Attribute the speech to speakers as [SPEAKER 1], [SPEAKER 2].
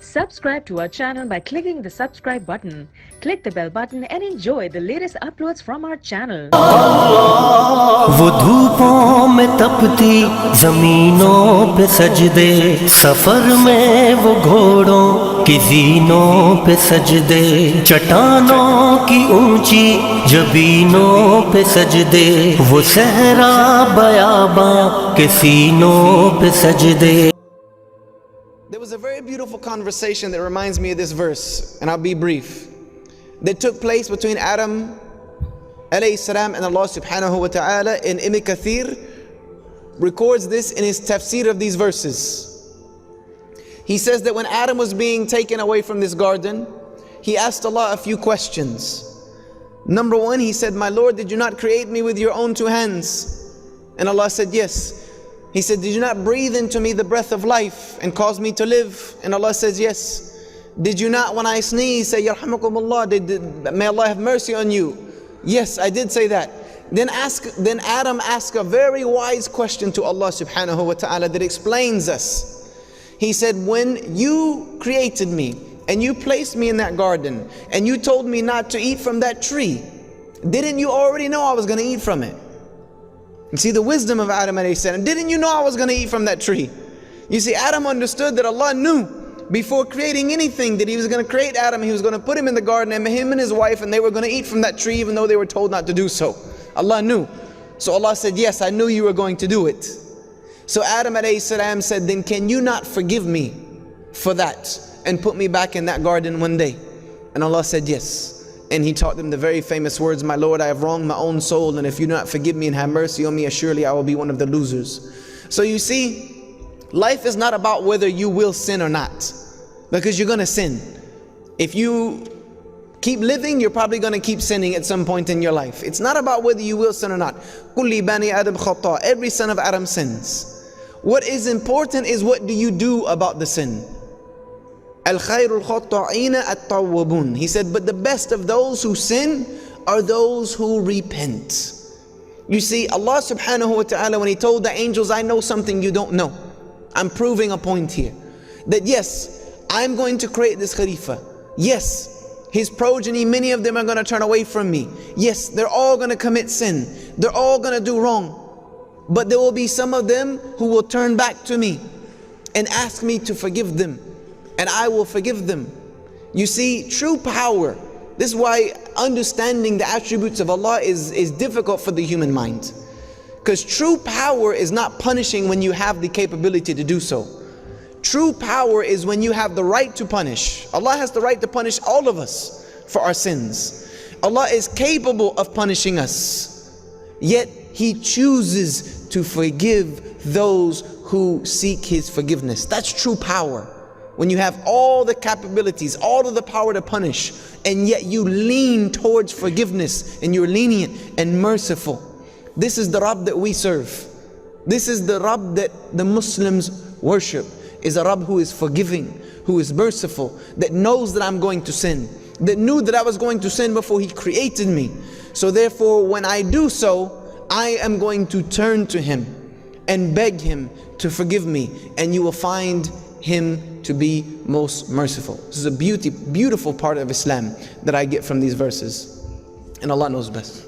[SPEAKER 1] Subscribe to our channel by clicking the subscribe button. Click the bell button and enjoy the latest uploads from our channel.
[SPEAKER 2] वो धूपों में तपती जमीनों पे सजदे, सफर में वो घोड़ों की जीनों पे सजदे, चट्टानों की ऊंची जबीनों पे सजदे, वो सहरा बयाबां के सीनों पे सजदे.
[SPEAKER 3] There was a very beautiful conversation that reminds me of this verse, and I'll be brief, that took place between Adam alayhi salam and Allah subhanahu wa ta'ala, and Ibn Kathir records this in his tafsir of these verses. He says that when Adam was being taken away from this garden, he asked Allah a few questions. Number one, he said, "My Lord, did you not create me with your own two hands?" And Allah said, "Yes." He said, "Did you not breathe into me the breath of life and cause me to live?" And Allah says, "Yes." "Did you not, when I sneeze, say, Yarhamukumullah, may Allah have mercy on you?" "Yes, I did say that." Then Adam asked a very wise question to Allah subhanahu wa ta'ala that explains us. He said, "When you created me and you placed me in that garden and you told me not to eat from that tree, didn't you already know I was going to eat from it?" You see the wisdom of Adam alayhi salam. Didn't you know I was going to eat from that tree? You see, Adam understood that Allah knew before creating anything that He was going to create Adam. He was going to put him in the garden, and him and his wife, and they were going to eat from that tree even though they were told not to do so. Allah knew. So Allah said, "Yes, I knew you were going to do it." So Adam alayhi salam said, "Then can you not forgive me for that and put me back in that garden one day?" And Allah said, "Yes." And He taught them the very famous words, "My Lord, I have wronged my own soul, and if you do not forgive me and have mercy on me, surely I will be one of the losers." So you see, life is not about whether you will sin or not, because you're going to sin. If you keep living, you're probably going to keep sinning at some point in your life. It's not about whether you will sin or not. Kulli bani Adam khata. Every son of Adam sins. What is important is, what do you do about the sin? Al-khayrul khata'ina at-tawwabun. He said, but the best of those who sin are those who repent. You see, Allah subhanahu wa ta'ala, when He told the angels, "I know something you don't know," I'm proving a point here. That yes, I'm going to create this Khalifa. Yes, his progeny, many of them are going to turn away from me. Yes, they're all going to commit sin. They're all going to do wrong. But there will be some of them who will turn back to me and ask me to forgive them, and I will forgive them. You see, true power. This is why understanding the attributes of Allah is difficult for the human mind. Because true power is not punishing when you have the capability to do so. True power is when you have the right to punish. Allah has the right to punish all of us for our sins. Allah is capable of punishing us, yet He chooses to forgive those who seek His forgiveness. That's true power. When you have all the capabilities, all of the power to punish, and yet you lean towards forgiveness, and you're lenient and merciful. This is the Rabb that we serve. This is the Rabb that the Muslims worship. Is a Rabb who is forgiving, who is merciful, that knows that I'm going to sin, that knew that I was going to sin before He created me. So therefore, when I do so, I am going to turn to Him and beg Him to forgive me, and you will find Him to be most merciful. This is a beautiful part of Islam that I get from these verses, and Allah knows best.